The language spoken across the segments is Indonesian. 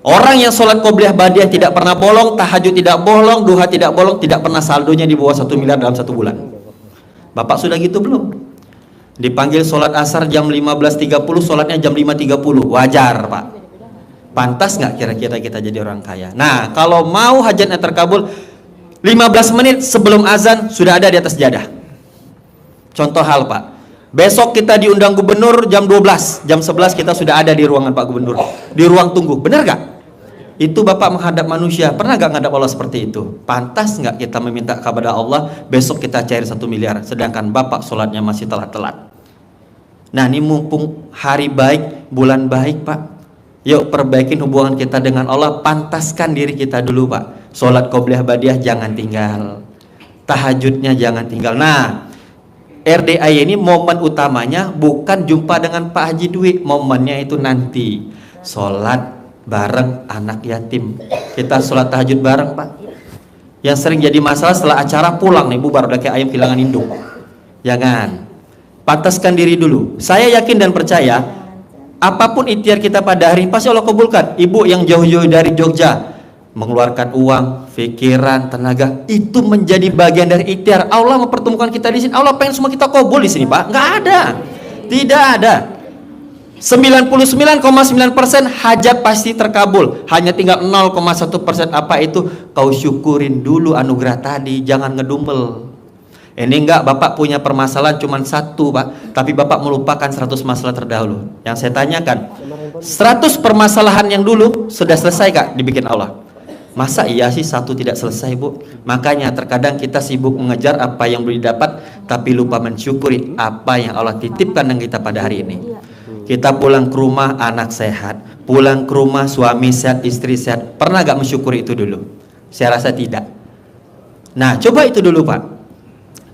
Orang yang sholat qobliyah badiah tidak pernah bolong, tahajud tidak bolong, duha tidak bolong, tidak pernah saldonya di bawah 1 miliar dalam 1 bulan. Bapak sudah gitu belum? Dipanggil sholat asar jam 15.30, sholatnya jam 5.30. Wajar Pak. Pantas nggak kira-kira kita jadi orang kaya? Nah, kalau mau hajatnya terkabul, 15 menit sebelum azan sudah ada di atas jadah. Contoh hal Pak, besok kita diundang gubernur jam 12, jam 11 kita sudah ada di ruangan Pak Gubernur, di ruang tunggu. Benar nggak? Itu Bapak menghadap manusia, pernah nggak menghadap Allah seperti itu? Pantas nggak kita meminta kepada Allah besok kita cair 1 miliar, sedangkan Bapak sholatnya masih telat-telat? Nah, ini mumpung hari baik, bulan baik Pak, yuk perbaikin hubungan kita dengan Allah, pantaskan diri kita dulu Pak. Sholat qobliyah badiah jangan tinggal, tahajudnya jangan tinggal. Nah, RDI ini momen utamanya bukan jumpa dengan Pak Haji Dwi, momennya itu nanti sholat bareng anak yatim. Kita sholat tahajud bareng Pak. Yang sering jadi masalah setelah acara pulang nih, bubar udah kayak ayam kehilangan induk. Jangan. Pantaskan diri dulu. Saya yakin dan percaya apapun ikhtiar kita pada hari ini pasti Allah kabulkan. Ibu yang jauh-jauh dari Jogja mengeluarkan uang, pikiran, tenaga, itu menjadi bagian dari ikhtiar. Allah mempertemukan kita di sini. Allah pengen semua kita kabul di sini Pak. Nggak ada. Tidak ada. 99,9% hajat pasti terkabul, hanya tinggal 0,1% apa itu kau syukurin dulu anugerah tadi, jangan ngedumel. Ini enggak, Bapak punya permasalahan cuma 1 Pak, tapi Bapak melupakan 100 masalah terdahulu. Yang saya tanyakan, 100 permasalahan yang dulu sudah selesai Kak dibikin Allah? Masa iya sih 1 tidak selesai Bu? Makanya terkadang kita sibuk mengejar apa yang belum didapat, tapi lupa mensyukuri apa yang Allah titipkan dengan kita pada hari ini. Kita pulang ke rumah anak sehat, pulang ke rumah suami sehat, istri sehat. Pernah gak mensyukuri itu dulu? Saya rasa tidak. Nah, coba itu dulu Pak.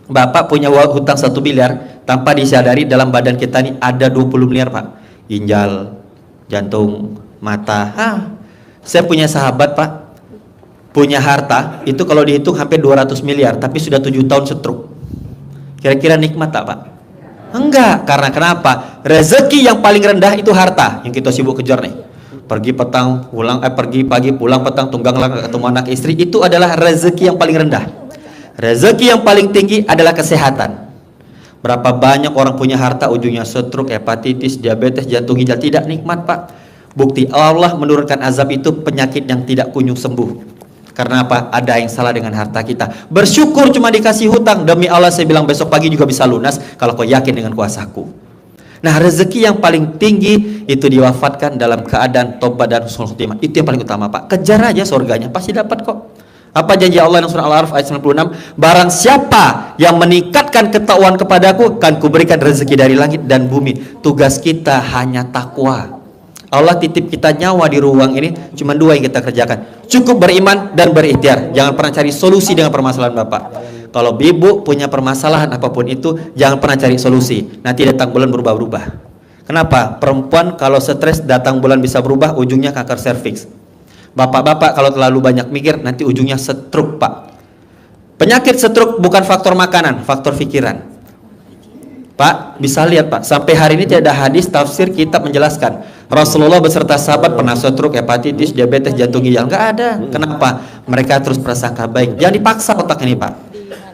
Bapak punya hutang 1 miliar, tanpa disadari dalam badan kita ini ada 20 miliar Pak. Ginjal, jantung, mata. Saya punya sahabat Pak, punya harta, itu kalau dihitung hampir 200 miliar, tapi sudah 7 tahun stroke. Kira-kira nikmat tak Pak? Enggak, karena kenapa? Rezeki yang paling rendah itu harta yang kita sibuk kejar nih. Pergi petang, pulang, pergi pagi, pulang petang, tunggang ketemu anak istri, itu adalah rezeki yang paling rendah. Rezeki yang paling tinggi adalah kesehatan. Berapa banyak orang punya harta ujungnya stroke, hepatitis, diabetes, jantung, ginjal, tidak nikmat Pak. Bukti Allah menurunkan azab itu penyakit yang tidak kunjung sembuh. Karena apa? Ada yang salah dengan harta kita. Bersyukur cuma dikasih hutang. Demi Allah saya bilang besok pagi juga bisa lunas kalau kau yakin dengan kuasaku. Nah, rezeki yang paling tinggi itu diwafatkan dalam keadaan tobat dan husnul khotimah. Itu yang paling utama Pak. Kejar aja surganya, pasti dapat kok. Apa janji Allah dalam surah Al-Araf ayat 96? Barang siapa yang meningkatkan ketakwaan kepadaku, akan kuberikan rezeki dari langit dan bumi. Tugas kita hanya takwa. Allah titip kita nyawa di ruang ini, cuma 2 yang kita kerjakan. Cukup beriman dan berikhtiar. Jangan pernah cari solusi dengan permasalahan Bapak. Kalau ibu punya permasalahan apapun itu, jangan pernah cari solusi. Nanti datang bulan berubah-ubah. Kenapa? Perempuan kalau stres datang bulan bisa berubah, ujungnya kanker serviks. Bapak-bapak kalau terlalu banyak mikir, nanti ujungnya stroke Pak. Penyakit stroke bukan faktor makanan, faktor pikiran. Pak, bisa lihat Pak, sampai hari ini tidak ada hadis tafsir kitab menjelaskan Rasulullah beserta sahabat pernah stroke, hepatitis, diabetes, jantung ginjal. Nggak ada. Kenapa? Mereka terus prasangka baik. Jangan dipaksa otak ini Pak.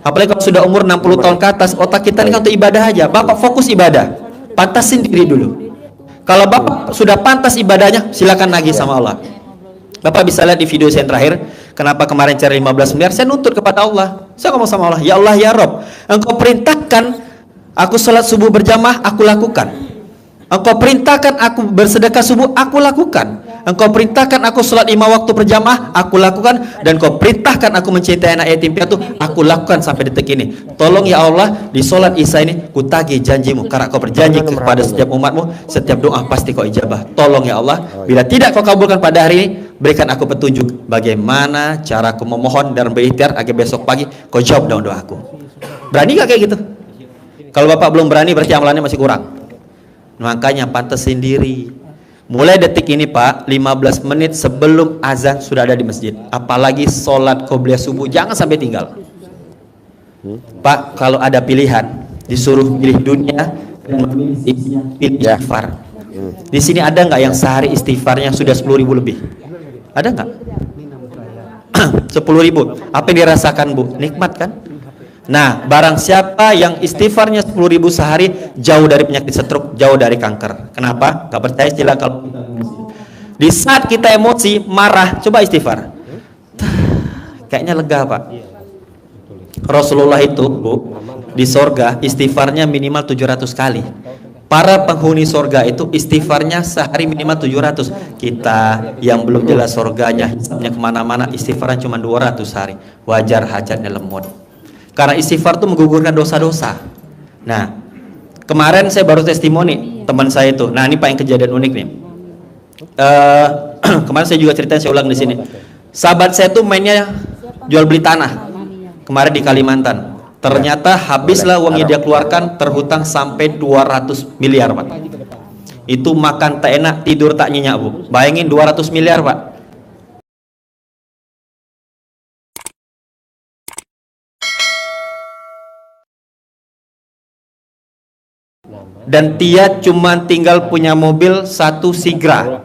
Apalagi kalau sudah umur 60 tahun ke atas, otak kita ini kan untuk ibadah aja. Bapak fokus ibadah, pantasin diri dulu. Kalau Bapak sudah pantas ibadahnya, silakan nagih sama Allah. Bapak bisa lihat di video saya yang terakhir, kenapa kemarin cari 15 miliar, saya nuntut kepada Allah. Saya ngomong sama Allah, ya Allah ya Rob, Engkau perintahkan aku sholat subuh berjamaah, aku lakukan. Engkau perintahkan aku bersedekah subuh, aku lakukan. Engkau perintahkan aku sholat 5 waktu berjamaah, aku lakukan. Dan Engkau perintahkan aku mencintai anak yatim piatu, aku lakukan sampai detik ini. Tolong ya Allah, di sholat isya ini ku tagih janjimu, karena Kau berjanji kepada setiap umatmu, setiap doa pasti Kau ijabah. Tolong ya Allah, bila tidak Kau kabulkan pada hari ini, berikan aku petunjuk bagaimana cara aku memohon dan berikhtiar agar besok pagi Kau jawab doa-doaku. Berani gak kayak gitu? Kalau Bapak belum berani, berarti amalannya masih kurang. Makanya pantesin diri. Mulai detik ini Pak, 15 menit sebelum azan sudah ada di masjid. Apalagi sholat qobliyah subuh, jangan sampai tinggal. Pak, kalau ada pilihan, disuruh pilih dunia dan memilih istighfar. Di sini ada nggak yang sehari istighfarnya sudah 10.000 lebih? Ada nggak? 10.000. Apa yang dirasakan Bu? Nikmat kan? Nah, barang siapa yang istighfarnya 10.000 sehari, jauh dari penyakit stroke, jauh dari kanker. Kenapa? Gak percaya silakan. Di saat kita emosi, marah, coba istighfar. Kayaknya lega Pak. Rasulullah itu Bu, di sorga istighfarnya minimal 700 kali. Para penghuni sorga itu istighfarnya sehari minimal 700. Kita yang belum jelas sorganya, hisabnya kemana-mana, istighfarnya cuma 200 sehari. Wajar hajatnya lemot. Karena istighfar itu menggugurkan dosa-dosa. Nah, kemarin saya baru testimoni teman saya itu. Nah, ini Pak yang kejadian unik nih. Kemarin saya juga cerita, saya ulang di sini. Sahabat saya tuh mainnya jual beli tanah. Kemarin di Kalimantan. Ternyata habislah uang yang dia keluarkan, terhutang sampai 200 miliar Pak. Itu makan tak enak, tidur tak nyenyak Bu. Bayangin 200 miliar Pak. Dan dia cuma tinggal punya mobil satu Sigra.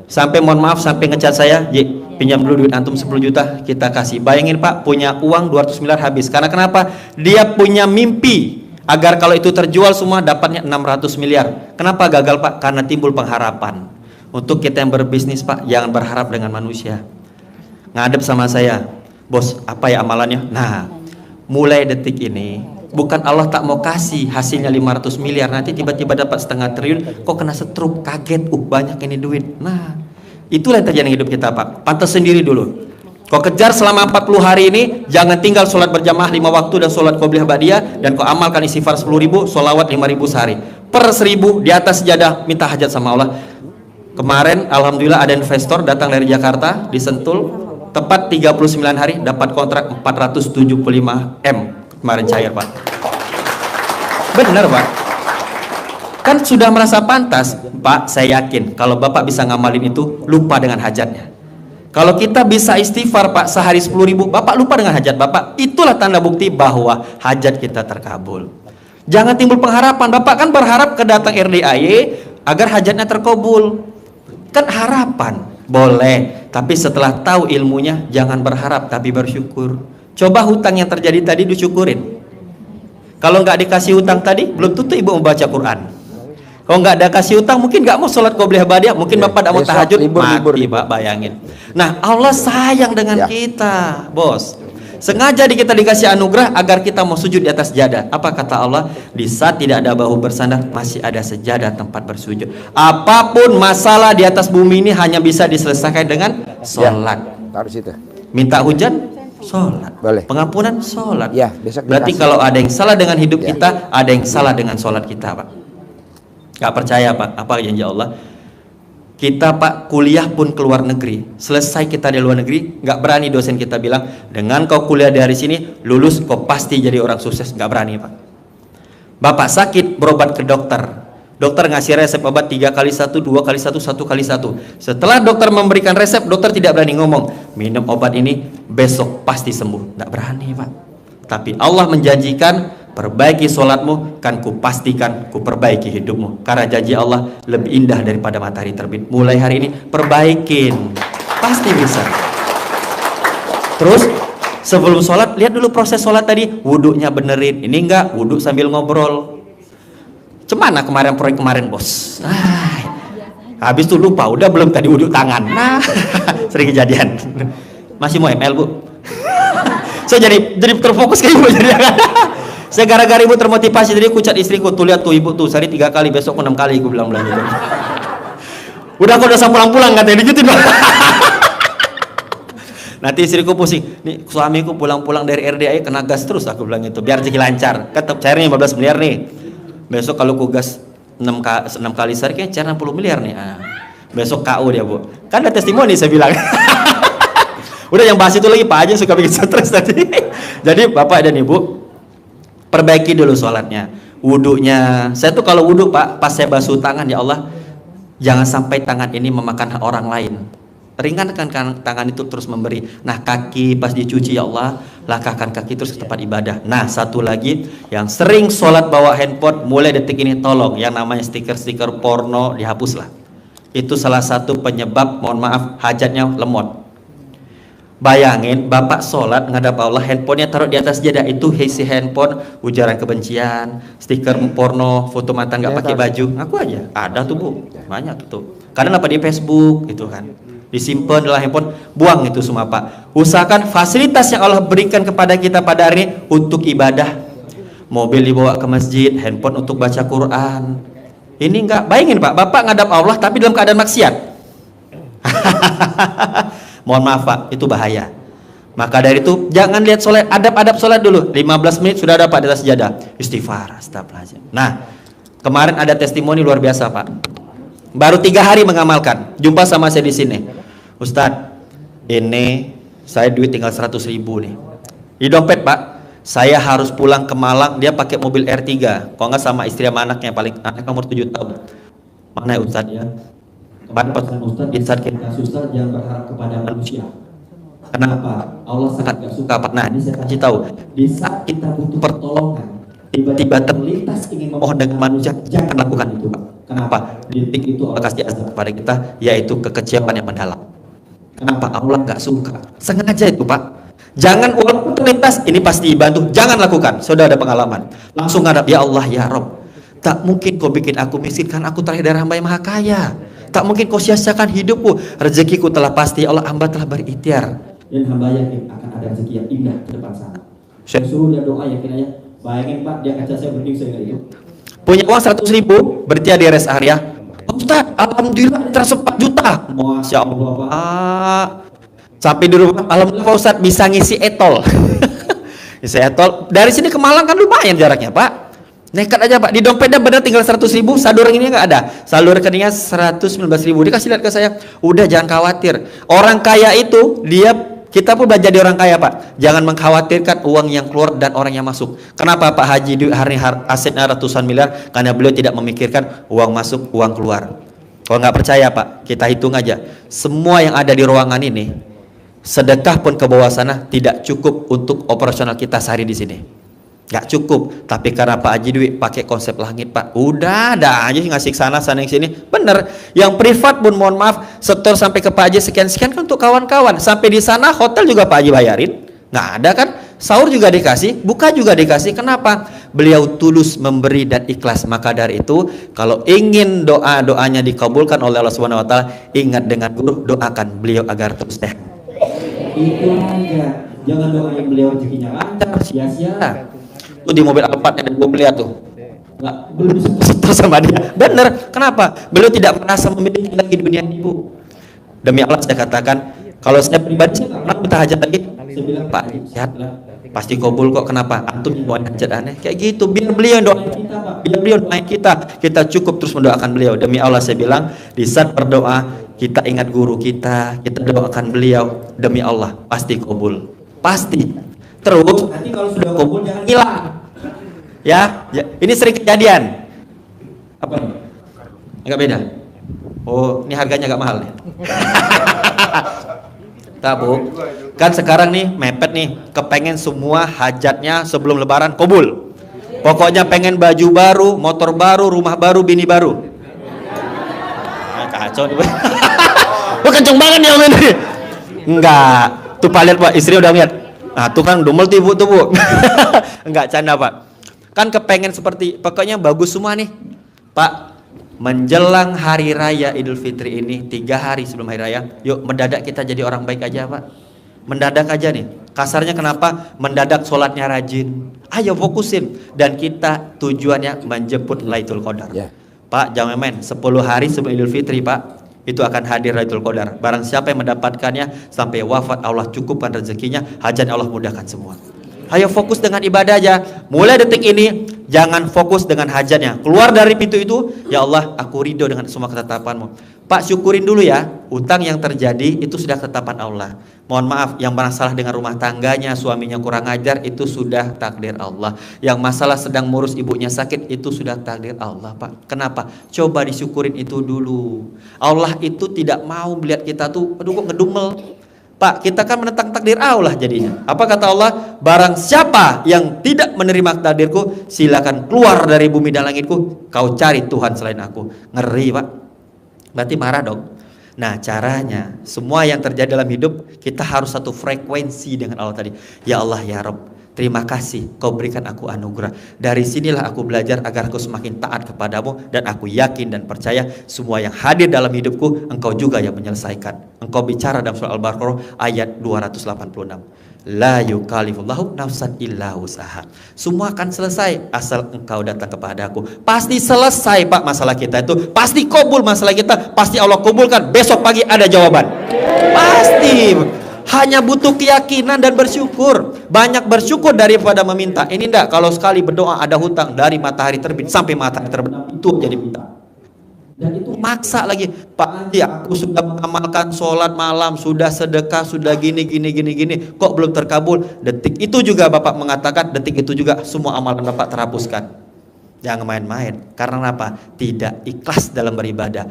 Sampai mohon maaf, sampai ngecat saya, pinjam dulu duit antum 10 juta, kita kasih. Bayangin Pak, punya uang 200 miliar habis. Karena kenapa? Dia punya mimpi agar kalau itu terjual semua dapatnya 600 miliar. Kenapa gagal Pak? Karena timbul pengharapan. Untuk kita yang berbisnis Pak, jangan berharap dengan manusia. Ngadep sama saya, bos, apa ya amalannya? Nah, mulai detik ini, bukan Allah tak mau kasih hasilnya 500 miliar, nanti tiba-tiba dapat setengah triliun, kok kena stroke, kaget, banyak ini duit. Nah, itulah yang terjadi hidup kita Pak. Pantas sendiri dulu. Kau kejar selama 40 hari ini, jangan tinggal sholat berjamaah 5 waktu dan sholat qobliyah ba'diyah, dan kau amalkan istighfar 10.000, sholawat 5.000 sehari. Per 1.000 di atas sejadah minta hajat sama Allah. Kemarin alhamdulillah ada investor datang dari Jakarta di Sentul, tepat 39 hari dapat kontrak 475 M. Kemarin cair Pak. Benar Pak. Kan sudah merasa pantas Pak. Saya yakin kalau Bapak bisa ngamalin itu, lupa dengan hajatnya. Kalau kita bisa istighfar Pak sehari 10.000, Bapak lupa dengan hajat Bapak, itulah tanda bukti bahwa hajat kita terkabul. Jangan timbul pengharapan. Bapak kan berharap kedatang RDAY agar hajatnya terkabul. Kan harapan boleh, tapi setelah tahu ilmunya jangan berharap tapi bersyukur. Coba hutang yang terjadi tadi disyukurin. Kalau nggak dikasih hutang tadi, belum tentu ibu membaca Quran. Kalau nggak ada kasih hutang, mungkin nggak mau sholat qobliyah ba'diyah, mungkin Bapak tidak mau tahajud, mati Pak, bayangin. Nah, Allah sayang dengan kita, bos. Sengaja kita dikasih anugerah agar kita mau sujud di atas sejadah. Apa kata Allah? Di saat tidak ada bahu bersandar, masih ada sejadah tempat bersujud. Apapun masalah di atas bumi ini hanya bisa diselesaikan dengan sholat. Minta hujan, sholat. Boleh. Pengampunan, sholat. Ya, berarti kalau ada yang salah dengan hidup kita, ada yang salah dengan sholat kita Pak. Gak percaya Pak, apa janji Allah? Kita Pak kuliah pun keluar negeri, selesai kita di luar negeri, gak berani dosen kita bilang, dengan kau kuliah dari sini, lulus kau pasti jadi orang sukses. Gak berani Pak. Bapak sakit, berobat ke dokter, dokter ngasih resep obat 3 kali 1, 2 kali 1, 1 kali 1. Setelah dokter memberikan resep, dokter tidak berani ngomong, minum obat ini besok pasti sembuh. Gak berani Pak. Tapi Allah menjanjikan, perbaiki sholatmu, kan ku pastikan ku perbaiki hidupmu. Karena janji Allah lebih indah daripada matahari terbit. Mulai hari ini perbaikin, pasti bisa. Terus sebelum sholat, lihat dulu proses sholat tadi, wudhunya benerin. Ini enggak, wudhu sambil ngobrol. Cemana kemarin proyek kemarin bos? Habis itu lupa, udah belum tadi wudhu tangan. Nah, sering kejadian. Masih mau ML Bu? Saya jadi terfokus ke ibu jadi. Saya gara-gara ibu termotivasi, jadi aku cat istriku, tuh lihat tuh ibu tuh sehari 3 kali, besok 6 kali, aku bilang gitu. Udah aku udah pulang-pulang katanya digituin. Nanti istriku pusing, nih suamiku pulang-pulang dari RDA kena gas terus, aku bilang gitu, biar rezeki lancar. Kan cairnya 15 miliar nih. Besok kalau ku gas 6 kali sehari kayaknya cair 60 miliar nih. Besok KO dia Bu. Kan ada testimoni saya bilang. Udah yang bahas itu lagi Pak aja suka bikin stres tadi. Jadi Bapak dan Ibu, perbaiki dulu sholatnya, wudhunya. Saya tuh kalau wudhu Pak, pas saya basuh tangan, ya Allah, jangan sampai tangan ini memakan hak orang lain. Ringankan tangan itu terus memberi. Nah kaki pas dicuci, ya Allah, langkahkan kaki terus ke tempat ibadah. Nah satu lagi, yang sering sholat bawa handphone, mulai detik ini tolong yang namanya stiker-stiker porno dihapuslah. Itu salah satu penyebab, mohon maaf, hajatnya lemot. Bayangin bapak sholat ngadap Allah, handphonenya taruh di atas sajadah, itu isi handphone ujaran kebencian, stiker porno, foto mantan nggak pakai baju, ngaku aja ada tuh bu, banyak tuh. Kadang apa di Facebook itu kan, disimpan dalam handphone, buang itu semua pak. Usahakan fasilitas yang Allah berikan kepada kita pada hari ini untuk ibadah, mobil dibawa ke masjid, handphone untuk baca Quran. Ini enggak, bayangin pak, bapak ngadap Allah tapi dalam keadaan maksiat. Mohon maaf pak, itu bahaya. Maka dari itu jangan lihat sholat, adab-adab sholat dulu. 15 menit sudah dapat di atas sajadah, istighfar, astagfirullahaladzim. Nah, kemarin ada testimoni luar biasa pak. Baru 3 hari mengamalkan, jumpa sama saya di sini. Ustadz, ini saya duit tinggal 100.000 nih. Di dompet pak, saya harus pulang ke Malang, dia pakai mobil R3. Kalau nggak sama istri sama anaknya, paling anak umur 7 tahun. Mana ya Ustadz ya? Kemarin pesan Ustadz, di saat kita susah jangan berharap kepada manusia. Kenapa? Allah sangat gak suka. Nah, ini saya kasih tahu. Di saat kita butuh pertolongan, tiba-tiba terlintas ingin memohon dengan manusia, jangan lakukan itu. Kenapa? Di titik itu Allah kasih azab kepada kita, yaitu kekecewaan yang mendalam. Kenapa? Allah gak suka. Sengaja itu pak. Jangan walaupun terlintas, ini pasti dibantu, jangan lakukan. Sudah ada pengalaman. Langsung ngadap, ya Allah ya Rob, tak mungkin kau bikin aku miskin, kan aku terakhir dari hamba yang maha kaya. Tak mungkin kau sia-siakan hidupku, rezekiku telah pasti, Allah hamba telah berikhtiar. Dan hamba yakin akan ada rezeki yang indah ke depan sana. Saya suruh dia doa, yakin aja. Bayangin pak, dia kaca saya berdiri, saya itu. Punya uang 100.000, berarti di rest area. Ustaz, alhamdulillah transfer 4 juta. Masya Allah pak. Sampai di rumah, alhamdulillah Pak Ustaz bisa ngisi etol. Ngisi etol, dari sini ke Malang kan lumayan jaraknya pak. Nekat aja pak, di dompetnya benar tinggal 100.000, saldo rekeningnya nggak ada, saldo rekeningnya 119.000. Dikasih lihat ke saya, udah jangan khawatir. Orang kaya itu kita pun belajar di orang kaya pak, jangan mengkhawatirkan uang yang keluar dan orang yang masuk. Kenapa Pak Haji hari asetnya ratusan miliar? Karena beliau tidak memikirkan uang masuk, uang keluar. Kalau nggak percaya pak, kita hitung aja, semua yang ada di ruangan ini, sedekah pun ke bawah sana tidak cukup untuk operasional kita sehari di sini. Gak cukup, tapi karena Pak Haji Dwi pakai konsep langit pak, udah ada aja ngasih sana yang sini. Bener, yang privat pun mohon maaf, setor sampai ke Pak Haji sekian kan untuk kawan-kawan. Sampai di sana hotel juga Pak Haji bayarin, nggak ada kan? Sahur juga dikasih, buka juga dikasih. Kenapa? Beliau tulus memberi dan ikhlas. Maka dari itu, kalau ingin doanya dikabulkan oleh Allah Subhanahu Wa Taala, ingat dengan guru, doakan beliau agar terus sehat. Itu aja, jangan doain beliau rezekinya lancar, sia-sia. Tuh di mobil Alphard yang gue lihat tuh, belum bisa setor sama dia. Bener, kenapa? Beliau tidak merasa memiliki lagi dunia ibu. Demi Allah saya katakan, kalau saya pribadi saya pernah minta hajat lagi, saya bilang Pak sehat lah, pasti kabul kok. Kenapa? Antum doain hajat aneh kayak gitu, biar beliau doain kita pak, biar beliau doain kita cukup terus mendoakan beliau. Demi Allah saya bilang, di saat berdoa kita ingat guru kita doakan beliau, demi Allah pasti kabul, pasti. Terus nanti kalau sudah kabul jangan hilang. Ya, ini sering kejadian. Apa nih? Agak beda. Oh, ini harganya agak mahal nih. Tabu. Kan sekarang nih mepet nih, kepengen semua hajatnya sebelum lebaran kabul. Pokoknya pengen baju baru, motor baru, rumah baru, bini baru. Nah, kacau nih. Wah, kenceng banget nih Om ini. Enggak. Tuh Pak lihat Pak, istri udah lihat. Nah, tuh kan dumel tuh Bu. Enggak, canda Pak. Kan kepengen seperti, pokoknya bagus semua nih Pak. Menjelang hari raya Idul Fitri ini 3 hari sebelum hari raya, yuk mendadak kita jadi orang baik aja Pak. Mendadak aja nih, kasarnya kenapa? Mendadak sholatnya rajin, ayo fokusin. Dan kita tujuannya menjemput Lailatul Qadar Pak, jangan main. 10 hari sebelum Idul Fitri Pak, itu akan hadir Lailatul Qadar. Barang siapa yang mendapatkannya sampai wafat, Allah cukupkan rezekinya, hajat Allah mudahkan semua. Ayo fokus dengan ibadah aja. Mulai detik ini jangan fokus dengan hajatnya. Keluar dari pintu itu, ya Allah, aku ridho dengan semua ketetapan-Mu. Pak, syukurin dulu ya, utang yang terjadi itu sudah ketetapan Allah. Mohon maaf, yang masalah dengan rumah tangganya, suaminya kurang ajar, itu sudah takdir Allah. Yang masalah sedang ngurus ibunya sakit, itu sudah takdir Allah Pak. Kenapa? Coba disyukurin itu dulu. Allah itu tidak mau melihat kita tuh, aduh kok ngedumel. Pak, kita kan menentang takdir Allah jadinya. Apa kata Allah? Barang siapa yang tidak menerima takdirku, silakan keluar dari bumi dan langitku. Kau cari Tuhan selain aku. Ngeri Pak. Berarti marah dong. Nah, caranya semua yang terjadi dalam hidup kita harus satu frekuensi dengan Allah tadi. Ya Allah ya Rabb, terima kasih kau berikan aku anugerah. Dari sinilah aku belajar agar aku semakin taat kepadamu, dan aku yakin dan percaya semua yang hadir dalam hidupku engkau juga yang menyelesaikan. Engkau bicara dalam surah Al-Baqarah ayat 286. La yukallifullahu nafsan illa usaha. Semua akan selesai asal engkau datang kepadaku. Pasti selesai Pak masalah kita itu. Pasti kabul masalah kita. Pasti Allah kabulkan. Besok pagi ada jawaban. Pasti. Hanya butuh keyakinan dan bersyukur. Banyak bersyukur daripada meminta. Ini enggak, kalau sekali berdoa ada hutang dari matahari terbit sampai matahari terbenam, itu jadi minta. Dan itu maksa lagi, Pak Haji aku sudah mengamalkan sholat malam, sudah sedekah, sudah gini, kok belum terkabul. Detik itu juga Bapak mengatakan, detik itu juga semua amalan Bapak terhapuskan. Jangan main-main, karena apa? Tidak ikhlas dalam beribadah.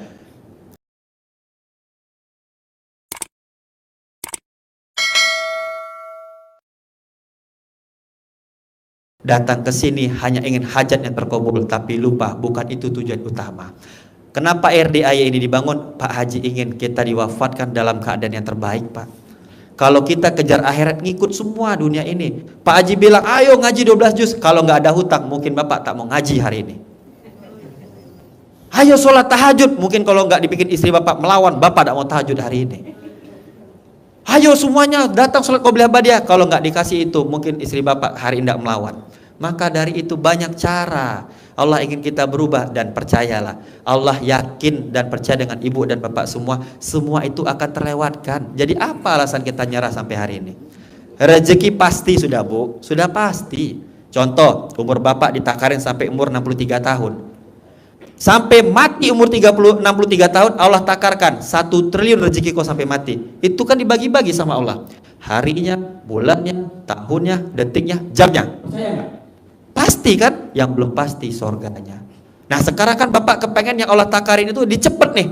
Datang ke sini hanya ingin hajat yang terkabul, tapi lupa bukan itu tujuan utama. Kenapa RDIY ini dibangun? Pak Haji ingin kita diwafatkan dalam keadaan yang terbaik, Pak. Kalau kita kejar akhirat, ngikut semua dunia ini. Pak Haji bilang, ayo ngaji 12 juz. Kalau nggak ada hutang, mungkin Bapak tak mau ngaji hari ini. Ayo sholat tahajud. Mungkin kalau nggak dibikin istri Bapak melawan, Bapak tak mau tahajud hari ini. Ayo semuanya datang sholat qobliyah badiah. Kalau nggak dikasih itu, mungkin istri Bapak hari ini tidak melawan. Maka dari itu banyak cara. Allah ingin kita berubah, dan percayalah, Allah yakin dan percaya dengan ibu dan bapak semua itu akan terlewatkan. Jadi apa alasan kita nyerah sampai hari ini? Rezeki pasti sudah Bu, sudah pasti. Contoh, umur bapak ditakarin sampai umur 63 tahun. Sampai mati umur 63 tahun Allah takarkan 1 triliun rezeki kau sampai mati. Itu kan dibagi-bagi sama Allah. Harinya, bulannya, tahunnya, detiknya, jamnya. Percaya nggak? Pasti kan? Yang belum pasti sorganya. Nah sekarang kan Bapak kepengen yang Allah takarin itu dicepet nih,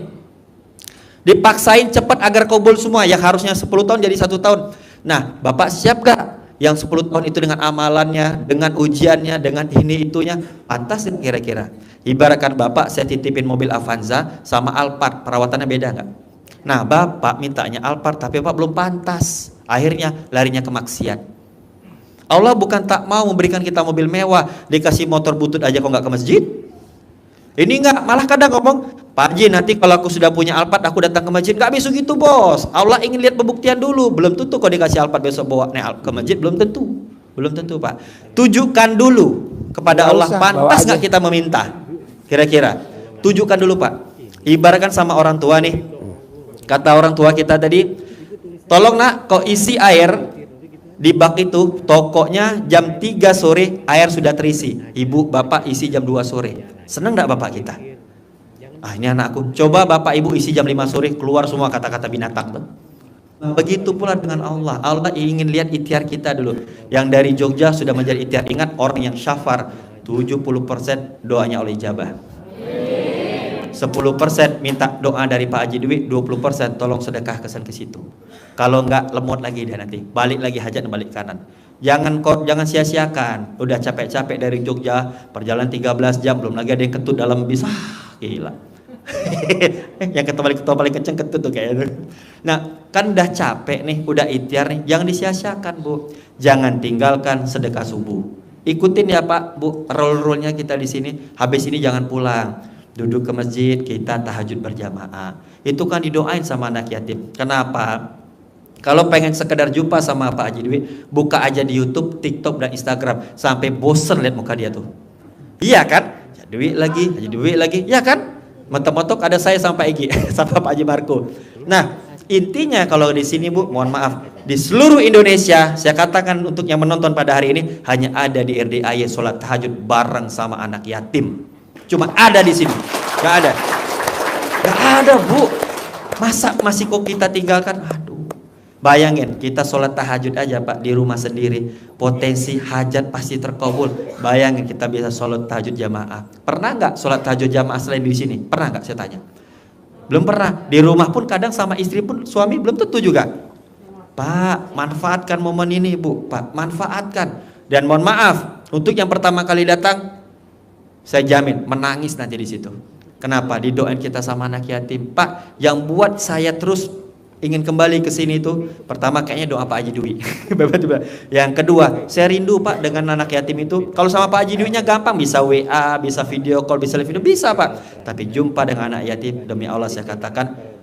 dipaksain cepet agar kabul semua. Yang harusnya 10 tahun jadi 1 tahun. Nah Bapak siap gak? Yang 10 tahun itu dengan amalannya, dengan ujiannya, dengan ini itunya, pantas kira-kira? Ibaratkan Bapak saya titipin mobil Avanza sama Alphard, perawatannya beda nggak? Nah Bapak mintanya Alphard tapi Bapak belum pantas, akhirnya larinya ke maksiat. Allah bukan tak mau memberikan kita mobil mewah, dikasih motor butut aja kok nggak ke masjid. Ini enggak, malah kadang ngomong, Pak Haji nanti kalau aku sudah punya Alphard aku datang ke masjid. Nggak bisa gitu bos, Allah ingin lihat pembuktian dulu. Belum tentu kok dikasih Alphard besok bawa ke masjid, belum tentu Pak. Tujukan dulu kepada Allah, pantas nggak kita meminta? Kira-kira, tujukan dulu Pak. Ibaratkan sama orang tua nih, kata orang tua kita tadi, tolong nak kau isi air di bak itu, tokonya jam 3 sore air sudah terisi. Ibu bapak isi jam 2 sore. Senang gak bapak kita? Ah ini anakku. Coba bapak ibu isi jam 5 sore, keluar semua kata-kata binatang tuh. Begitu pula dengan Allah. Allah ingin lihat ikhtiar kita dulu. Yang dari Jogja sudah menjadi ikhtiar. Ingat orang yang syafar 70% doanya oleh ijabah. 10% minta doa dari Pak Haji Dwi, 20% tolong sedekah kesan ke situ. Kalau enggak lemot lagi dia nanti, balik lagi hajat balik kanan. Jangan sia-siakan. Udah capek-capek dari Jogja, perjalanan 13 jam, belum lagi ada yang ketut dalam bis. Gila. Yang ketua paling kenceng ketut tuh kayaknya. Nah, kan udah capek nih, udah ikhtiar nih, jangan disia-siakan, Bu. Jangan tinggalkan sedekah subuh. Ikutin ya, Pak, Bu, rule-rule-nya kita di sini. Habis ini jangan pulang. Duduk ke masjid, kita tahajud berjamaah. Itu kan didoain sama anak yatim. Kenapa? Kalau pengen sekedar jumpa sama Pak Haji Dwi, buka aja di YouTube, TikTok, dan Instagram. Sampai bosen lihat muka dia tuh. Iya kan? Haji Dwi lagi. Iya kan? Mentok-mentok ada saya sama Pak Egi, sama Pak Haji Marco. Nah, intinya kalau di sini Bu, mohon maaf, di seluruh Indonesia, saya katakan untuk yang menonton pada hari ini, hanya ada di RDIY sholat tahajud bareng sama anak yatim. Cuma ada di sini, nggak ada Bu. Masa masih kok kita tinggalkan? Aduh, bayangin kita sholat tahajud aja Pak di rumah sendiri, potensi hajat pasti terkabul. Bayangin kita bisa sholat tahajud jamaah. Pernah nggak sholat tahajud jamaah selain di sini? Pernah nggak? Saya tanya. Belum pernah. Di rumah pun kadang sama istri pun, suami belum tentu juga. Pak, manfaatkan momen ini Bu. Pak, manfaatkan. Dan mohon maaf, untuk yang pertama kali datang, saya jamin menangis nanti di situ. Kenapa? Didoain kita sama anak yatim. Pak, yang buat saya terus ingin kembali ke sini itu, pertama kayaknya doa Pak Haji Dwi. Yang kedua, saya rindu Pak dengan anak yatim itu. Kalau sama Pak Haji Dwi-nya gampang, bisa WA, bisa video call, bisa live video, bisa Pak. Tapi jumpa dengan anak yatim, demi Allah saya katakan,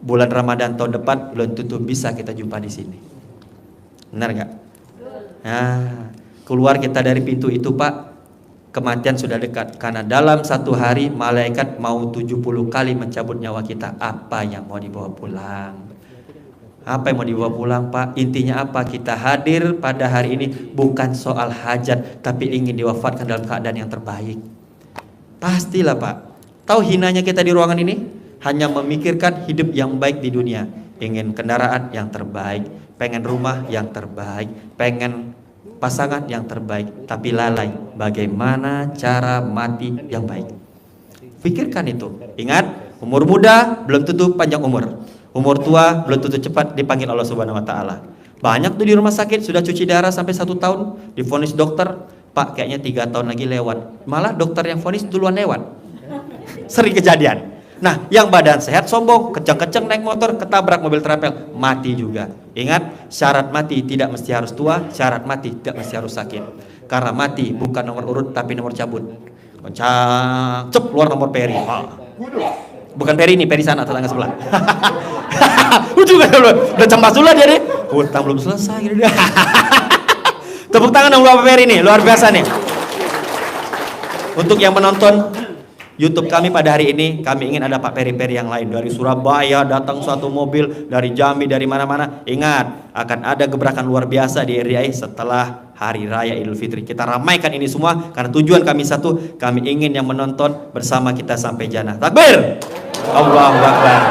bulan Ramadan tahun depan belum tentu bisa kita jumpa di sini. Benar nggak? Nah, keluar kita dari pintu itu Pak, kematian sudah dekat. Karena dalam satu hari malaikat mau 70 kali mencabut nyawa kita. Apa yang mau dibawa pulang? Apa yang mau dibawa pulang Pak? Intinya apa? Kita hadir pada hari ini bukan soal hajat, tapi ingin diwafatkan dalam keadaan yang terbaik. Pastilah Pak. Tahu hinanya kita di ruangan ini? Hanya memikirkan hidup yang baik di dunia. Ingin kendaraan yang terbaik, pengen rumah yang terbaik, pengen pasangan yang terbaik, tapi lalai bagaimana cara mati yang baik. Pikirkan itu. Ingat, umur muda belum tentu panjang umur. Umur tua belum tentu cepat dipanggil Allah Subhanahu wa taala. Banyak tuh di rumah sakit sudah cuci darah sampai 1 tahun, divonis dokter, Pak kayaknya 3 tahun lagi lewat. Malah dokter yang vonis duluan lewat. Sering kejadian. Nah, yang badan sehat sombong, kenceng-kenceng naik motor, ketabrak mobil trapel, mati juga. Ingat, syarat mati tidak mesti harus tua, syarat mati tidak mesti harus sakit. Karena mati bukan nomor urut tapi nomor cabut. Kencang, cep, keluar nomor peri. Bukan peri ini, peri sana tetangga sebelah. Udah cembas dulu dia deh. Utang belum selesai gitu dia. Tepuk tangan dong Bapak Peri nih, luar biasa nih. Untuk yang menonton YouTube kami pada hari ini, kami ingin ada Pak Peri-Peri yang lain. Dari Surabaya datang suatu mobil, dari Jambi, dari mana-mana. Ingat, akan ada gebrakan luar biasa di RDI setelah Hari Raya Idul Fitri. Kita ramaikan ini semua karena tujuan kami satu, kami ingin yang menonton bersama kita sampai jannah. Takbir! Allahu Akbar.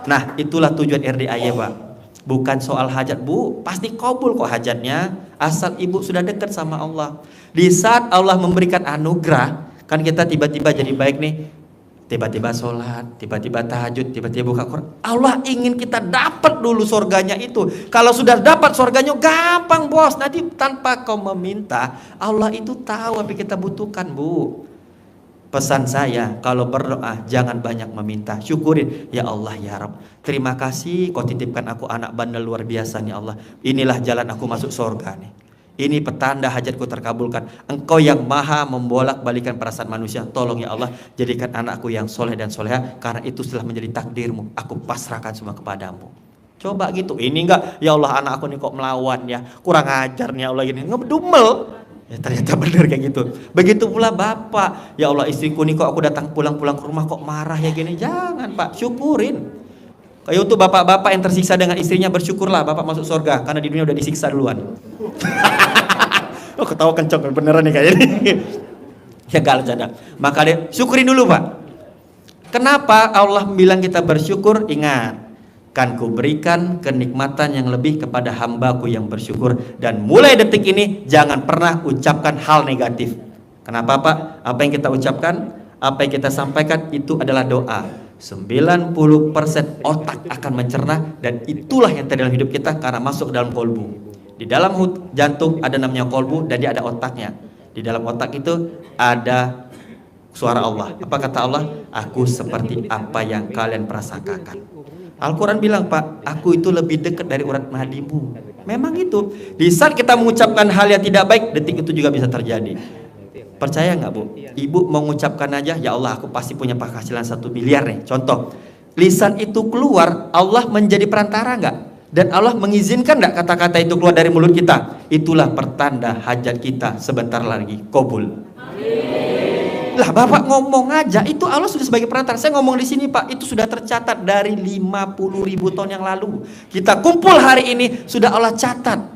Nah, itulah tujuan RDI ya Pak. Bukan soal hajat Bu, pasti kabul kok hajatnya, asal ibu sudah dekat sama Allah. Di saat Allah memberikan anugerah, kan kita tiba-tiba jadi baik nih, tiba-tiba sholat, tiba-tiba tahajud, tiba-tiba buka Quran. Allah ingin kita dapat dulu surganya itu. Kalau sudah dapat surganya gampang bos. Nanti tanpa kau meminta, Allah itu tahu apa yang kita butuhkan Bu. Pesan saya, kalau berdoa jangan banyak meminta, syukurin. Ya Allah ya Rabb, terima kasih kau titipkan aku anak bandel luar biasa nih Allah. Inilah jalan aku masuk surga nih. Ini petanda hajatku terkabulkan. Engkau yang maha membolak-balikan perasaan manusia. Tolong ya Allah, jadikan anakku yang soleh dan soleha. Karena itu telah menjadi takdirmu. Aku pasrahkan semua kepadamu. Coba gitu. Ini enggak, ya Allah anak aku nih kok melawan ya, kurang ajar nih ya Allah gini. Ngedumel. Ya ternyata benar kayak gitu. Begitu pula Bapak. Ya Allah istriku nih kok aku datang pulang-pulang ke rumah kok marah ya gini. Jangan Pak, syukurin. Kayak itu bapak-bapak yang tersiksa dengan istrinya, bersyukurlah Bapak masuk surga. Karena di dunia udah disiksa duluan. Oh ketawa kenceng beneran nih kayaknya nih. Ya gak bercanda. Maka deh syukurin dulu Pak. Kenapa Allah bilang kita bersyukur? Ingat, kan ku berikan kenikmatan yang lebih kepada hambaku yang bersyukur. Dan mulai detik ini jangan pernah ucapkan hal negatif. Kenapa Pak? Apa yang kita ucapkan, apa yang kita sampaikan itu adalah doa. 90% otak akan mencerna, dan itulah yang terjadi dalam hidup kita karena masuk ke dalam kolbu. Di dalam jantung ada namanya kolbu dan dia ada otaknya. Di dalam otak itu ada suara Allah. Apa kata Allah? Aku seperti apa yang kalian prasangkakan. Al-Quran bilang Pak, aku itu lebih dekat dari urat nadimu. Memang itu. Di saat kita mengucapkan hal yang tidak baik, detik itu juga bisa terjadi. Percaya nggak Bu? Ibu mengucapkan aja, ya Allah aku pasti punya penghasilan 1 miliar nih. Contoh, lisan itu keluar, Allah menjadi perantara nggak? Dan Allah mengizinkan nggak kata-kata itu keluar dari mulut kita? Itulah pertanda hajat kita sebentar lagi kabul. Lah Bapak ngomong aja, itu Allah sudah sebagai perantara. Saya ngomong di sini Pak, itu sudah tercatat dari 50.000 tahun yang lalu. Kita kumpul hari ini, sudah Allah catat.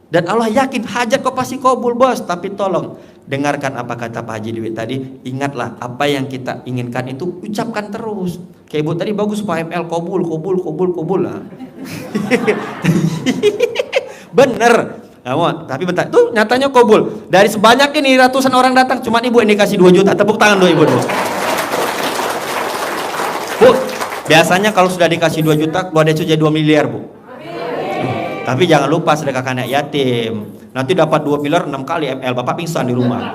Dan Allah yakin hajat kau pasti kabul bos. Tapi tolong dengarkan apa kata Pak Haji Dwi tadi. Ingatlah apa yang kita inginkan itu ucapkan terus. Kayak Ibu tadi bagus Pak ML, kabul. Nah. Bener. Nah, tapi bentar, tuh nyatanya kabul. Dari sebanyak ini ratusan orang datang, cuma Ibu yang dikasih 2 juta. Tepuk tangan dulu Ibu dulu. Bu, biasanya kalau sudah dikasih 2 juta, keluar dari jadi 2 miliar Bu. Tapi jangan lupa sedekah anak yatim. Nanti dapat 2 miliar 6 kali ML, Bapak pingsan di rumah.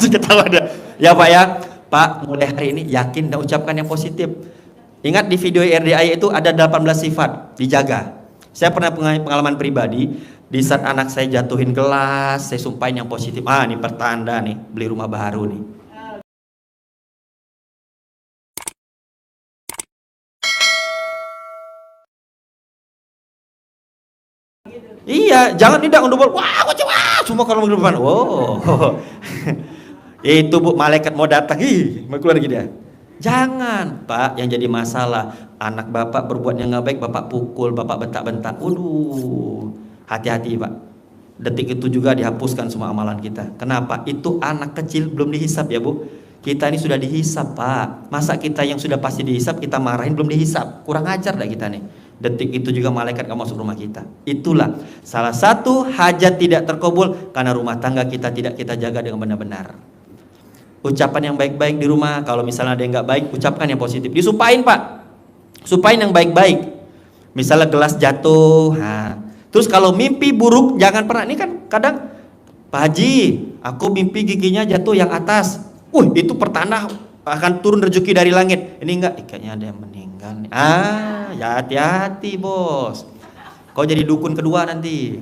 Ketawa ada. Ya Pak ya, Pak, mulai hari ini yakin dan ucapkan yang positif. Ingat di video RDI itu ada 18 sifat, dijaga. Saya pernah pengalaman pribadi, di saat anak saya jatuhin gelas, saya sumpahin yang positif. Ini pertanda nih, beli rumah baru nih. Iya, jangan tidak ngedobel. Wah, semua kalau depan. Oh. Itu Bu, malaikat mau datang, mau keluar lagi dia. Jangan, Pak, yang jadi masalah anak Bapak berbuat yang nggak baik, Bapak pukul, Bapak bentak-bentak. Waduh, hati-hati Pak. Detik itu juga dihapuskan semua amalan kita. Kenapa? Itu anak kecil belum dihisap ya Bu. Kita ini sudah dihisap Pak. Masa kita yang sudah pasti dihisap kita marahin belum dihisap? Kurang ajar dah kita nih. Detik itu juga malaikat gak masuk rumah kita. Itulah salah satu hajat tidak terkabul karena rumah tangga kita tidak kita jaga dengan benar-benar. Ucapan yang baik-baik di rumah. Kalau misalnya ada yang nggak baik, ucapkan yang positif. Disumpahin Pak, sumpahin yang baik-baik. Misalnya gelas jatuh, terus kalau mimpi buruk jangan pernah. Ini kan kadang, Pak Haji, aku mimpi giginya jatuh yang atas. Itu pertanda akan turun rezeki dari langit. Ini enggak, kayaknya ada yang meninggal nih. Ya hati-hati bos. Kau jadi dukun kedua nanti.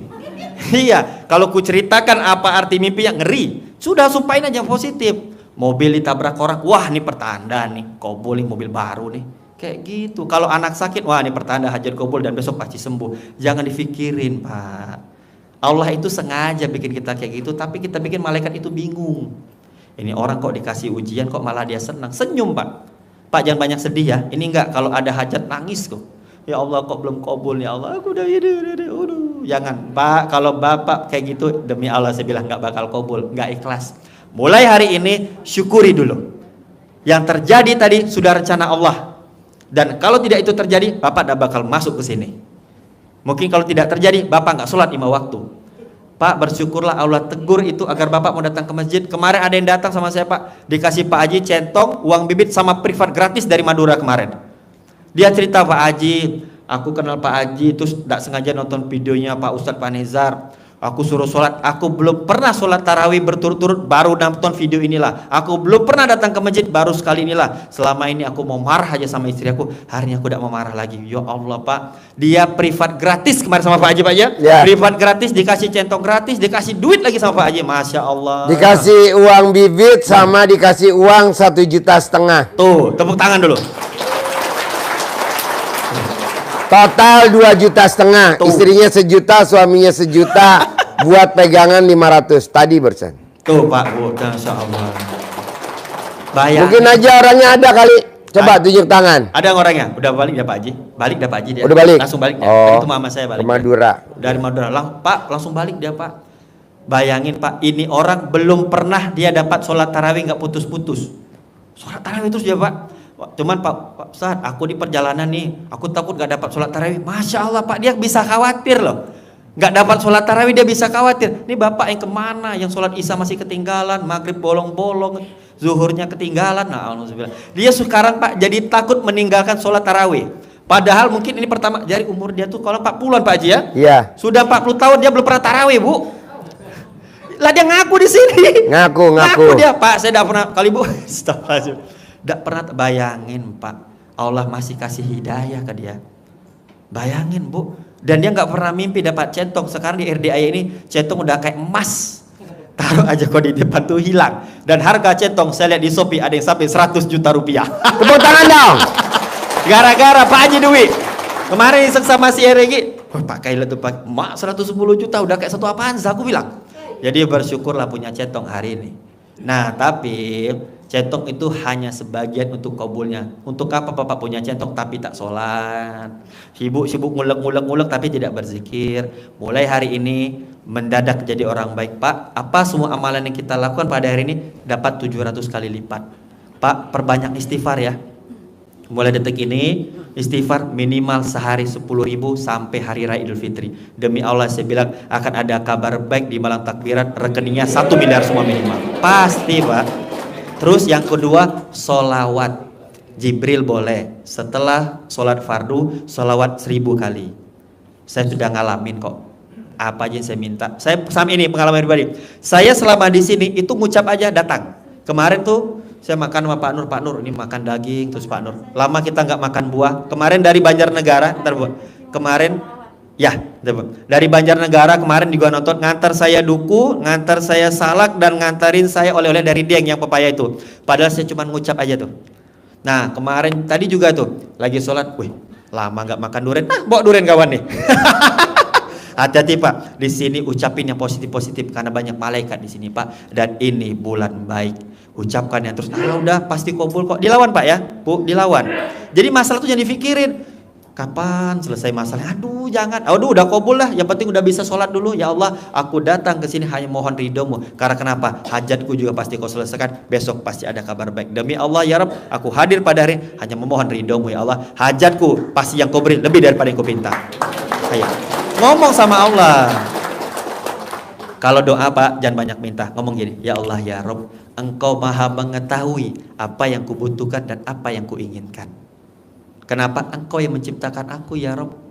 Iya, kalau ku ceritakan apa arti mimpi yang ngeri, sudah sumpahin aja yang positif. Mobil ditabrak orang, wah ini pertanda nih, kabul nih, mobil baru nih. Kayak gitu. Kalau anak sakit, wah ini pertanda hajat kabul dan besok pasti sembuh. Jangan difikirin Pak. Allah itu sengaja bikin kita kayak gitu, tapi kita bikin malaikat itu bingung. Ini orang kok dikasih ujian kok malah dia senang. Senyum Pak. Pak jangan banyak sedih ya. Ini enggak, kalau ada hajat nangis kok. Ya Allah kok belum kabul ya Allah. Aku udah jangan Pak, kalau Bapak kayak gitu demi Allah saya bilang enggak bakal kabul, enggak ikhlas. Mulai hari ini syukuri dulu. Yang terjadi tadi sudah rencana Allah. Dan kalau tidak itu terjadi, Bapak tidak bakal masuk ke sini. Mungkin kalau tidak terjadi, Bapak nggak sholat 5 waktu. Pak bersyukurlah Allah tegur itu agar Bapak mau datang ke masjid. Kemarin ada yang datang sama saya Pak, dikasih Pak Haji centong, uang bibit sama privat gratis dari Madura kemarin. Dia cerita, Pak Haji, aku kenal Pak Haji, terus tidak sengaja nonton videonya Pak Ustadz Pak Nezar. Aku suruh sholat, aku belum pernah sholat tarawih berturut-turut, baru nonton video inilah. Aku belum pernah datang ke masjid, baru sekali inilah. Selama ini aku mau marah aja sama istri aku, hari ini aku tidak mau marah lagi. Ya Allah Pak, dia privat gratis kemarin sama Pak Haji Pak ya. Privat gratis, dikasih centong gratis, dikasih duit lagi sama Pak Haji, Masya Allah. Dikasih uang bibit sama dikasih uang 1,5 juta. Tuh, tepuk tangan dulu. Total 2,5 juta. Istrinya 1 juta, suaminya 1 juta. Buat pegangan 500 tadi barusan. Tuh Pak Bu, Masya Allah. Bayang. Mungkin aja orangnya ada kali. Coba tunjuk tangan. Ada orangnya? Udah balik dah Pak Haji? Balik dah Pak Haji dia. Udah balik? Langsung balik dia. Oh, itu mama saya balik. Ke Madura. Dari Madura. Pak, langsung balik dia Pak. Bayangin Pak, ini orang belum pernah dia dapat sholat tarawih nggak putus-putus. Sholat tarawih terus dia Pak. Cuman Pak Ustadz, aku di perjalanan nih, aku takut gak dapat sholat tarawih. Masya Allah Pak, dia bisa khawatir loh. Gak dapat sholat tarawih dia bisa khawatir. Ini Bapak yang kemana? Yang sholat isya masih ketinggalan, maghrib bolong-bolong, zuhurnya ketinggalan. Nah, alhamdulillah. Dia sekarang Pak jadi takut meninggalkan sholat tarawih. Padahal mungkin ini pertama, dari umur dia tuh kalau 40-an Pak Haji ya. Iya. Sudah 40 tahun dia belum pernah tarawih Bu. Lah dia ngaku di sini. Ngaku dia Pak, saya tidak pernah kali Bu. Astagfirullahaladzim. Tidak pernah bayangin Pak, Allah masih kasih hidayah ke dia. Bayangin Bu. Dan dia nggak pernah mimpi dapat centong. Sekarang di RDI ini centong udah kayak emas. Taruh aja kok di depan tuh hilang. Dan harga centong saya lihat di Shopee ada yang sampai 100 juta rupiah. Tepuk tangan dong. Gara-gara Pak Haji Dwi. Kemarin iseng sama si Eregi, Pak Kaila tuh Pak, mak 110 juta udah kayak satu Avanza aku bilang. Jadi bersyukurlah punya centong hari ini. Nah tapi centong itu hanya sebagian untuk kabulnya. Untuk apa Bapak punya centong tapi tak sholat, sibuk ngulek tapi tidak berzikir. Mulai hari ini mendadak jadi orang baik Pak. Apa semua amalan yang kita lakukan pada hari ini dapat 700 kali lipat. Pak perbanyak istighfar ya. Mulai detik ini istighfar minimal sehari 10.000 sampai hari raya Idul Fitri. Demi Allah saya bilang akan ada kabar baik di malam takbiran, rekeningnya 1 miliar semua minimal. Pasti Pak. Terus yang kedua, sholawat. Jibril boleh setelah sholat fardu sholawat 1000 kali. Saya sudah ngalamin kok. Apa aja yang saya minta. Saya sama ini pengalaman pribadi. Saya selama di sini itu ngucap aja datang. Kemarin tuh Saya makan sama Pak Nur ini makan daging terus Pak Nur. Lama kita nggak makan buah. Kemarin dari Banjarnegara, ntar Bu. Kemarin ya, dari Banjarnegara kemarin juga nonton, ngantar saya duku, ngantar saya salak dan ngantarin saya oleh-oleh dari Dieng yang pepaya itu. Padahal saya cuma ngucap aja tuh. Nah kemarin tadi juga tuh lagi sholat, wih lama nggak makan durian, bawa durian kawan nih. Hati-hati Pak, di sini ucapin yang positif-positif karena banyak malaikat di sini Pak, dan ini bulan baik. Ucapkan yang terus, udah pasti kabul kok. Dilawan Pak ya, Bu, dilawan. Jadi masalah tuh jangan dipikirin. Kapan selesai masalah? Aduh jangan, udah kabul lah. Yang penting udah bisa sholat dulu. Ya Allah, aku datang ke sini hanya mohon ridhomu. Karena kenapa? Hajatku juga pasti kau selesaikan. Besok pasti ada kabar baik. Demi Allah ya Rabb, aku hadir pada hari ini hanya memohon ridhomu ya Allah. Hajatku pasti yang kau beri lebih daripada yang kau pinta. Ayo, ngomong sama Allah. Kalau doa Pak, jangan banyak minta. Ngomong gini, ya Allah ya Rabb, Engkau maha mengetahui apa yang kubutuhkan dan apa yang kuinginkan. Kenapa? Engkau yang menciptakan aku ya Rabb.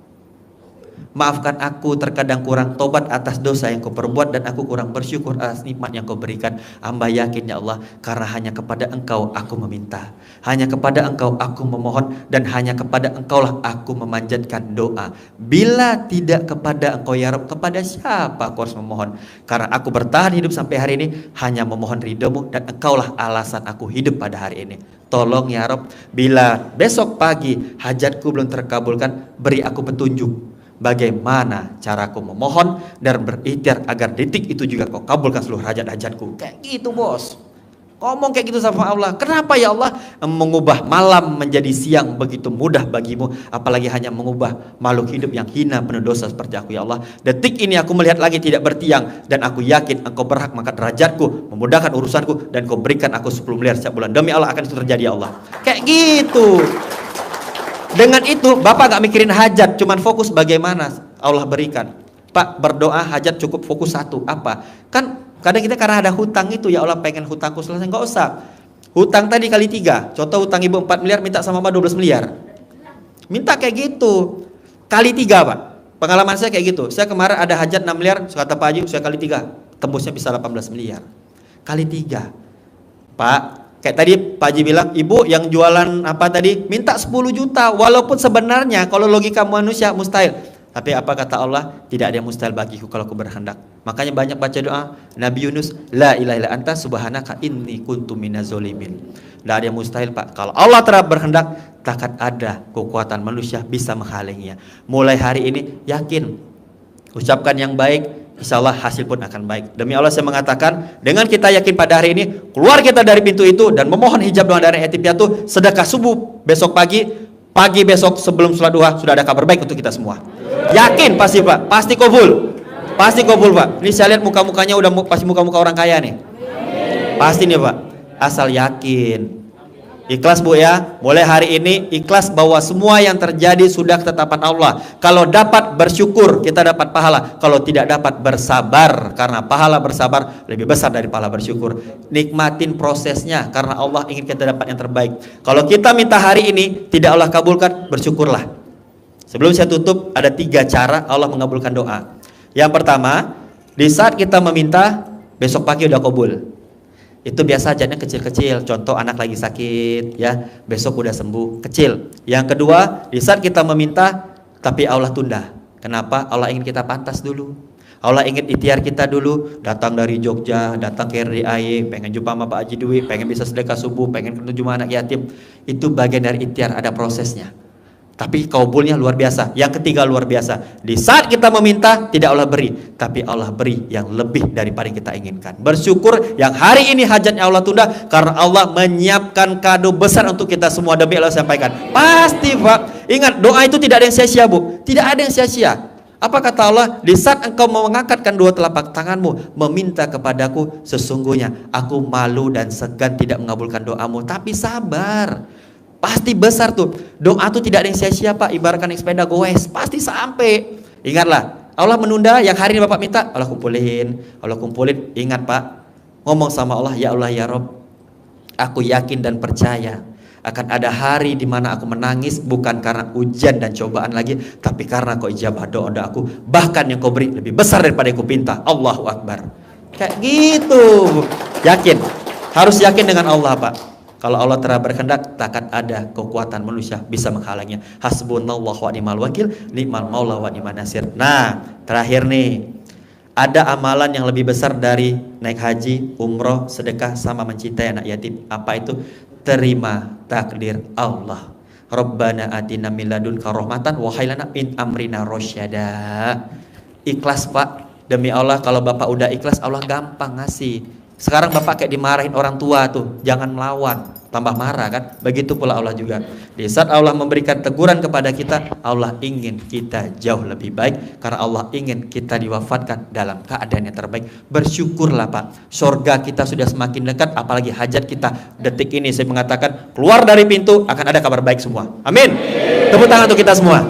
Maafkan aku terkadang kurang tobat atas dosa yang kau perbuat, dan aku kurang bersyukur atas nikmat yang kau berikan. Hamba yakin ya Allah, karena hanya kepada Engkau aku meminta, hanya kepada Engkau aku memohon, dan hanya kepada Engkaulah aku memanjatkan doa. Bila tidak kepada Engkau ya Rabb, kepada siapa aku harus memohon? Karena aku bertahan hidup sampai hari ini hanya memohon ridhomu, dan Engkaulah alasan aku hidup pada hari ini. Tolong ya Rabb, bila besok pagi hajatku belum terkabulkan, beri aku petunjuk bagaimana caraku memohon dan berikhtiar agar detik itu juga kau kabulkan seluruh hajat-hajatku. Kayak gitu bos, ngomong kayak gitu sama Allah. Kenapa ya Allah? Mengubah malam menjadi siang begitu mudah bagimu, apalagi hanya mengubah makhluk hidup yang hina penuh dosa seperti aku ya Allah. Detik ini aku melihat lagi tidak bertiang, dan aku yakin Engkau berhak mengangkat derajatku, memudahkan urusanku, dan Kau berikan aku 10 miliar setiap bulan. Demi Allah akan itu terjadi ya Allah. Kayak gitu. Dengan itu Bapak gak mikirin hajat, cuman fokus bagaimana Allah berikan. Pak, berdoa hajat cukup fokus satu, apa? Kan kadang kita karena ada hutang itu, ya Allah pengen hutangku selesai, gak usah. Hutang tadi kali 3, contoh hutang ibu 4 miliar, minta sama Mama 12 miliar. Minta kayak gitu, kali 3 Pak. Pengalaman saya kayak gitu, saya kemarin ada hajat 6 miliar, kata Pak Haji, saya kali 3, tembusnya bisa 18 miliar. Kali 3, Pak. Kayak tadi Pak Haji bilang, ibu yang jualan apa tadi minta 10 juta, walaupun sebenarnya kalau logika manusia mustahil. Tapi apa kata Allah? Tidak ada yang mustahil bagiku kalau aku berkehendak. Makanya banyak baca doa Nabi Yunus, la ilaha illa anta subhanaka inni kuntu minaz zalimin. Tidak ada yang mustahil Pak. Kalau Allah telah berkehendak, takkan ada kekuatan manusia bisa menghalanginya. Mulai hari ini yakin, ucapkan yang baik, insya Allah hasil pun akan baik. Demi Allah saya mengatakan, dengan kita yakin pada hari ini, keluar kita dari pintu itu dan memohon hijab doa dari yatim piatu, sedekah subuh besok pagi besok sebelum sholat duha, sudah ada kabar baik untuk kita semua. Yakin pasti Pak, pasti kabul, pasti kabul Pak. Ini saya lihat muka-mukanya udah pasti muka-muka orang kaya nih, pasti nih Pak, asal yakin. Ikhlas Bu ya, mulai hari ini ikhlas bahwa semua yang terjadi sudah ketetapan Allah. Kalau dapat bersyukur, kita dapat pahala. Kalau tidak dapat bersabar, karena pahala bersabar lebih besar dari pahala bersyukur. Nikmatin prosesnya, karena Allah ingin kita dapat yang terbaik. Kalau kita minta hari ini tidak Allah kabulkan, bersyukurlah. Sebelum saya tutup, ada 3 cara Allah mengabulkan doa. Yang pertama, di saat kita meminta, besok pagi udah kabul. Itu biasa hajatnya kecil-kecil, contoh anak lagi sakit ya, besok udah sembuh, kecil. Yang kedua, di saat kita meminta tapi Allah tunda. Kenapa? Allah ingin kita pantas dulu, Allah ingin ikhtiar kita dulu. Datang dari Jogja, datang ke RDAY, pengen jumpa sama Pak Haji Dwi, pengen bisa sedekah subuh, pengen ketemu sama anak yatim. Itu bagian dari ikhtiar, ada prosesnya. Tapi kabulnya luar biasa. Yang ketiga luar biasa, di saat kita meminta tidak Allah beri, tapi Allah beri yang lebih daripada yang kita inginkan. Bersyukur yang hari ini hajatnya Allah tunda, karena Allah menyiapkan kado besar untuk kita semua. Demi Allah sampaikan, pasti Pak. Ingat, doa itu tidak ada yang sia-sia Bu, tidak ada yang sia-sia. Apa kata Allah? Di saat engkau mengangkatkan 2 telapak tanganmu meminta kepadaku, sesungguhnya aku malu dan segan tidak mengabulkan doamu. Tapi sabar, pasti besar tuh. Doa tuh tidak ada yang sia-sia Pak. Ibaratkan naik sepeda goes, pasti sampai. Ingatlah, Allah menunda yang hari ini Bapak minta, Allah kumpulin. Ingat Pak, ngomong sama Allah, ya Allah ya Rob, aku yakin dan percaya akan ada hari di mana aku menangis bukan karena ujian dan cobaan lagi, tapi karena kau ijabah doa aku. Bahkan yang kau beri lebih besar daripada yang kau pinta. Allahu Akbar. Kayak gitu. Yakin, harus yakin dengan Allah Pak. Kalau Allah telah berkehendak, takkan ada kekuatan manusia bisa menghalanginya. Hasbunallahu wa ni'mal wakil, ni'mal maula wa ni'man nasir. Nah, terakhir nih, ada amalan yang lebih besar dari naik haji, umroh, sedekah, sama mencintai anak yatim. Apa itu? Terima takdir Allah. Rabbana atina min ladunka rahmatan wa hab lana min amrina rasyada. Ikhlas Pak, demi Allah, kalau Bapak udah ikhlas, Allah gampang ngasih. Sekarang Bapak kayak dimarahin orang tua tuh, jangan melawan, tambah marah kan? Begitu pula Allah juga. Di saat Allah memberikan teguran kepada kita, Allah ingin kita jauh lebih baik, karena Allah ingin kita diwafatkan dalam keadaan yang terbaik. Bersyukurlah Pak, surga kita sudah semakin dekat, apalagi hajat kita. Detik ini saya mengatakan, keluar dari pintu akan ada kabar baik semua. Amin. Tepuk tangan untuk kita semua.